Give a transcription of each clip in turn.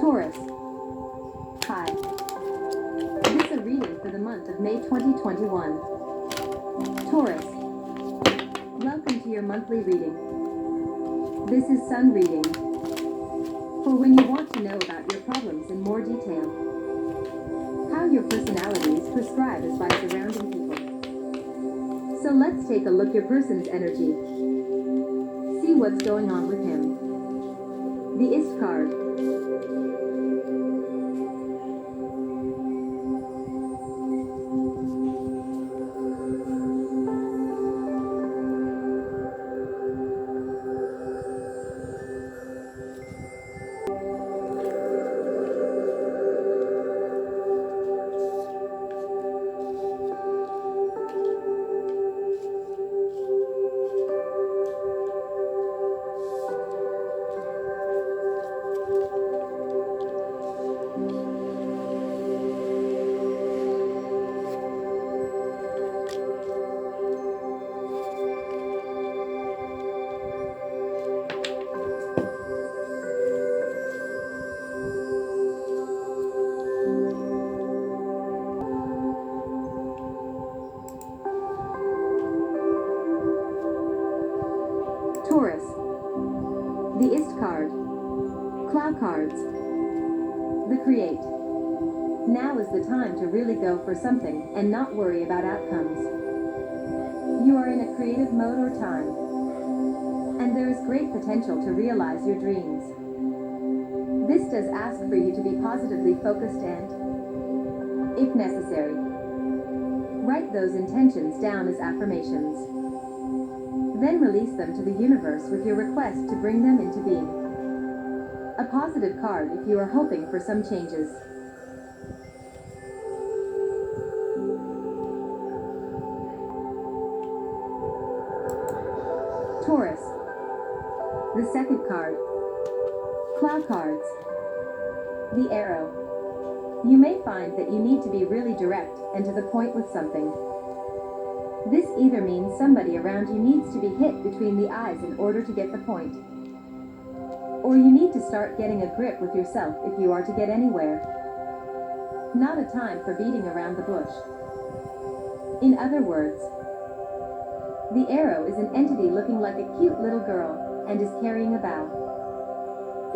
Taurus. Hi. This is a reading for the month of May 2021. Taurus. Welcome to your monthly reading. This is Sun reading. For when you want to know about your problems in more detail. How your personality is prescribed is by surrounding people. So let's take a look at your person's energy. See what's going on with him. The Ist card. Taurus. The Ist card. CLOW cards. The Create. Now is the time to really go for something and not worry about outcomes. You are in a creative mode or time, and there is great potential to realize your dreams. This does ask for you to be positively focused and, if necessary, write those intentions down as affirmations. Then release them to the universe with your request to bring them into being. A positive card if you are hoping for some changes. Taurus. The second card. CLOW cards. The Arrow. You may find that you need to be really direct and to the point with something. This either means somebody around you needs to be hit between the eyes in order to get the point, or you need to start getting a grip with yourself if you are to get anywhere. Not a time for beating around the bush. In other words, the Arrow is an entity looking like a cute little girl and is carrying a bow.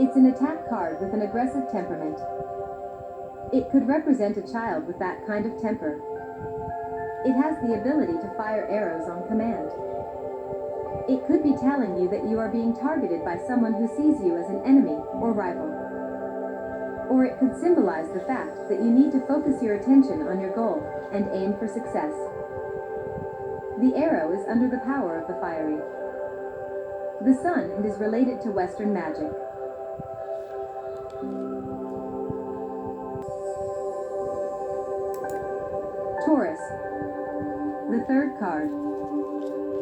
It's an attack card with an aggressive temperament. It could represent a child with that kind of temper. It has the ability to fire arrows on command. It could be telling you that you are being targeted by someone who sees you as an enemy or rival. Or it could symbolize the fact that you need to focus your attention on your goal and aim for success. The Arrow is under the power of the fiery, the sun, and is related to Western magic. Taurus. The third card.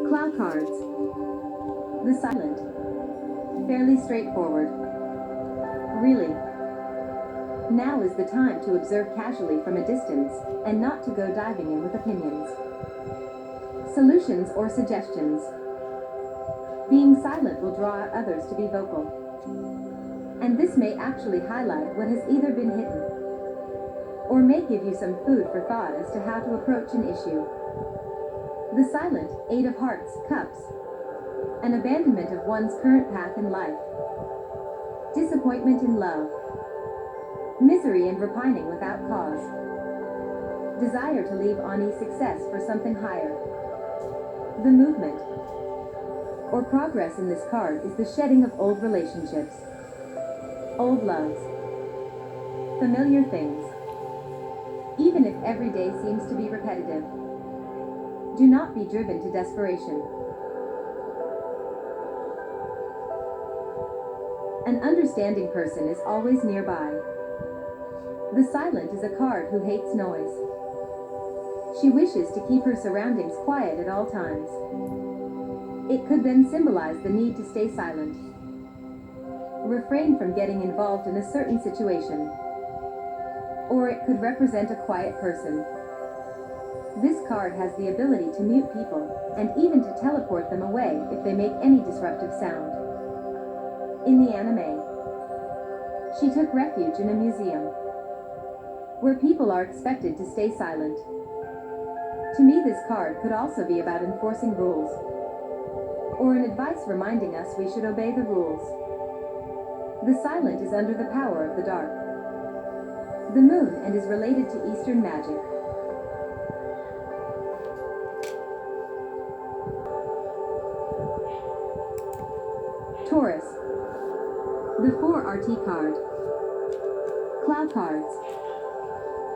CLOW cards. The Silent. Fairly straightforward. Really. Now is the time to observe casually from a distance, and not to go diving in with opinions, solutions, or suggestions. Being silent will draw out others to be vocal. And this may actually highlight what has either been hidden, or may give you some food for thought as to how to approach an issue. The Silent, 8 of Hearts, Cups. An abandonment of one's current path in life. Disappointment in love. Misery and repining without cause. Desire to leave on success for something higher. The Movement, or progress in this card, is the shedding of old relationships, old loves, familiar things. Even if every day seems to be repetitive, do not be driven to desperation. An understanding person is always nearby. The Silent is a card who hates noise. She wishes to keep her surroundings quiet at all times. It could then symbolize the need to stay silent. Refrain from getting involved in a certain situation. Or it could represent a quiet person. This card has the ability to mute people, and even to teleport them away if they make any disruptive sound. In the anime, She took refuge in a museum, where people are expected to stay silent. To me, this card could also be about enforcing rules, or an advice reminding us we should obey the rules. The silent is under the power of the dark, the moon, and is related to Eastern magic. Taurus, the 4RT card. CLOW cards.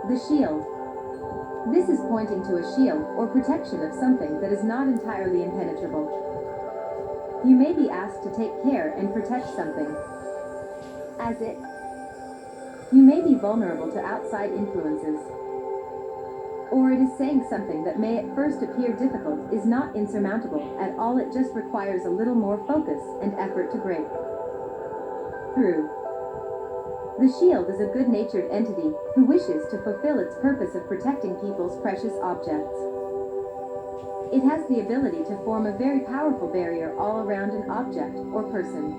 The shield. This is pointing to a shield or protection of something that is not entirely impenetrable. You may be asked to take care and protect something. You may be vulnerable to outside influences. Or it is saying something that may at first appear difficult is not insurmountable at all, it just requires a little more focus and effort to break through. The shield is a good-natured entity who wishes to fulfill its purpose of protecting people's precious objects. It has the ability to form a very powerful barrier all around an object or person.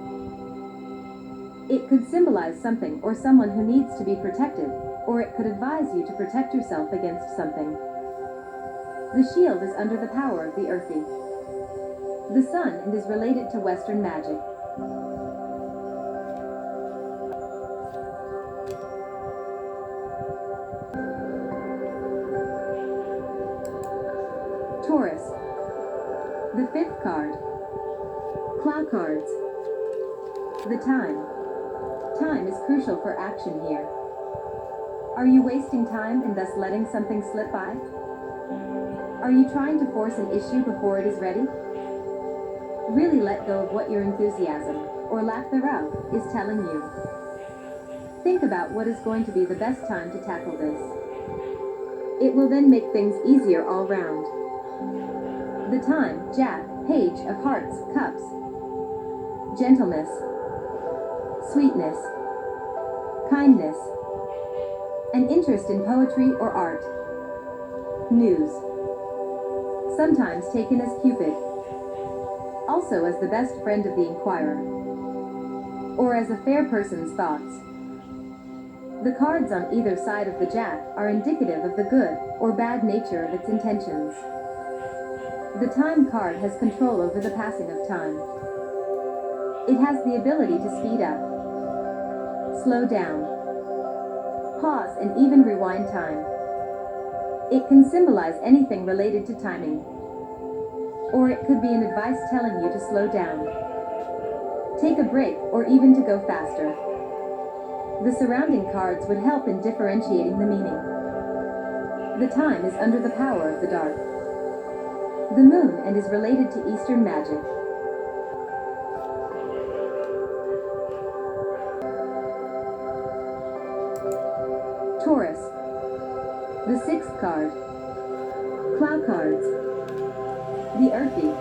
It could symbolize something or someone who needs to be protected, or it could advise you to protect yourself against something. The shield is under the power of the earthy, the sun, and is related to Western magic. Taurus, the 5th card. CLOW cards. The time. Time is crucial for action here. Are you wasting time and thus letting something slip by? Are you trying to force an issue before it is ready? Really let go of what your enthusiasm, or lack thereof, is telling you. Think about what is going to be the best time to tackle this. It will then make things easier all round. The time, Jack, Page of Hearts, Cups. Gentleness, sweetness, kindness, an interest in poetry or art. News, sometimes taken as Cupid, also as the best friend of the inquirer, or as a fair person's thoughts. The cards on either side of the Jack are indicative of the good or bad nature of its intentions. The time card has control over the passing of time. It has the ability to speed up, slow down, pause, and even rewind time. It can symbolize anything related to timing, or it could be an advice telling you to slow down, take a break, or even to go faster. The surrounding cards would help in differentiating the meaning. The time is under the power of the dark, the moon, and is related to Eastern magic. Taurus, the 6th card. CLOW cards. The earthy.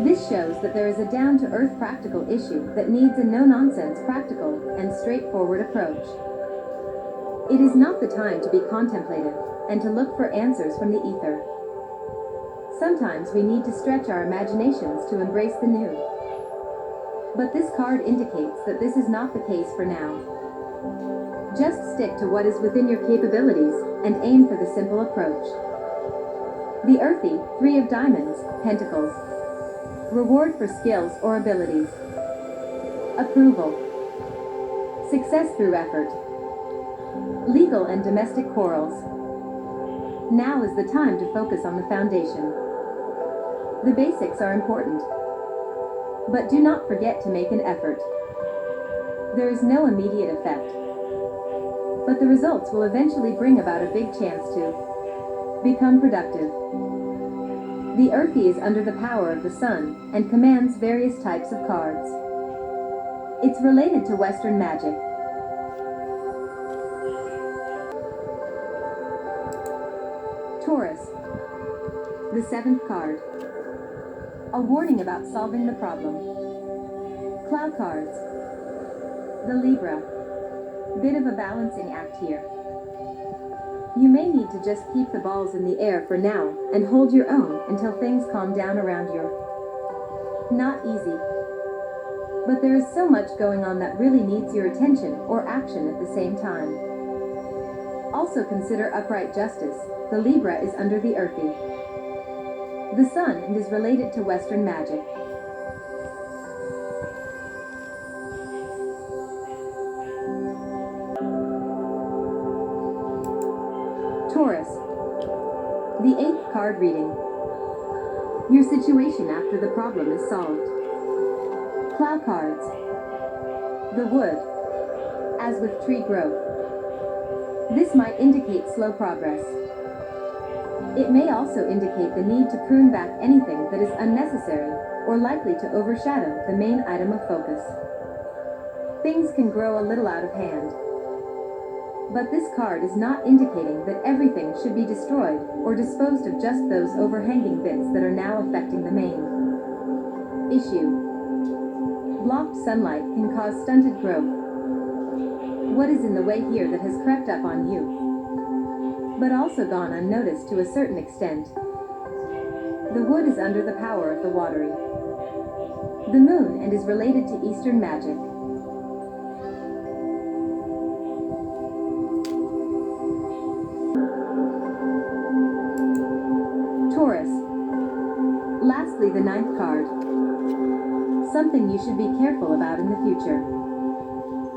This shows that there is a down-to-earth practical issue that needs a no-nonsense, practical, and straightforward approach. It is not the time to be contemplative and to look for answers from the ether. Sometimes we need to stretch our imaginations to embrace the new. But this card indicates that this is not the case for now. Just stick to what is within your capabilities and aim for the simple approach. The earthy, 3 of diamonds, pentacles. Reward for skills or abilities. Approval. Success through effort. Legal and domestic quarrels. Now is the time to focus on the foundation. The basics are important, but do not forget to make an effort. There is no immediate effect, but the results will eventually bring about a big chance to become productive. The earthy is under the power of the sun and commands various types of cards. It's related to Western magic. Taurus, the 7th card. A warning about solving the problem. CLOW cards. The Libra. Bit of a balancing act here. You may need to just keep the balls in the air for now and hold your own until things calm down around you. Not easy. But there is so much going on that really needs your attention or action at the same time. Also consider upright justice. The Libra is under the earthy, the sun, and is related to Western magic. Taurus. The 8th card reading. Your situation after the problem is solved. CLOW cards. The wood. As with tree growth. This might indicate slow progress. It may also indicate the need to prune back anything that is unnecessary or likely to overshadow the main item of focus. Things can grow a little out of hand. But this card is not indicating that everything should be destroyed or disposed of, just those overhanging bits that are now affecting the main issue. Blocked sunlight can cause stunted growth. What is in the way here that has crept up on you, but also gone unnoticed to a certain extent? The wood is under the power of the watery, the moon, and is related to Eastern magic. Taurus. Lastly, the 9th card. Something you should be careful about in the future.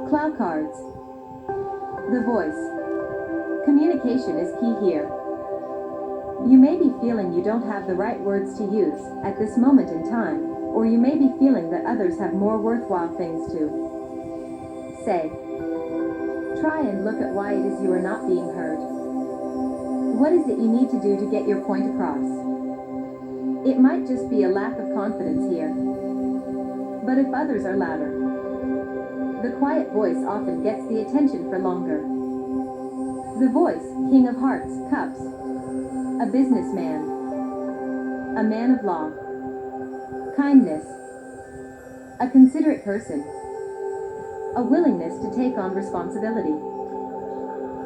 CLOW cards. The voice. Communication is key here. You may be feeling you don't have the right words to use at this moment in time, or you may be feeling that others have more worthwhile things to say. Try and look at why it is you are not being heard. What is it you need to do to get your point across? It might just be a lack of confidence here. But if others are louder, the quiet voice often gets the attention for longer. The voice, King of Hearts, Cups. A businessman. A man of law. Kindness. A considerate person. A willingness to take on responsibility.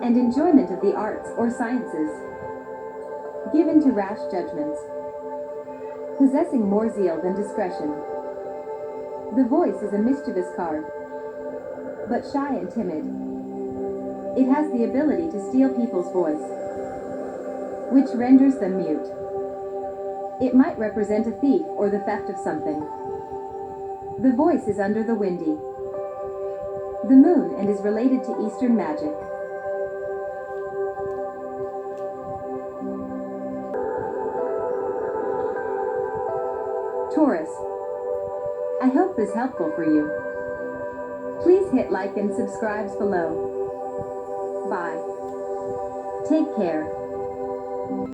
And enjoyment of the arts or sciences. Given to rash judgments. Possessing more zeal than discretion. The voice is a mischievous card, but shy and timid. It has the ability to steal people's voice, which renders them mute. It might represent a thief or the theft of something. The voice is under the windy, the moon, and is related to Eastern magic. Taurus. I hope this is helpful for you. Please hit like and subscribe below. Bye. Take care.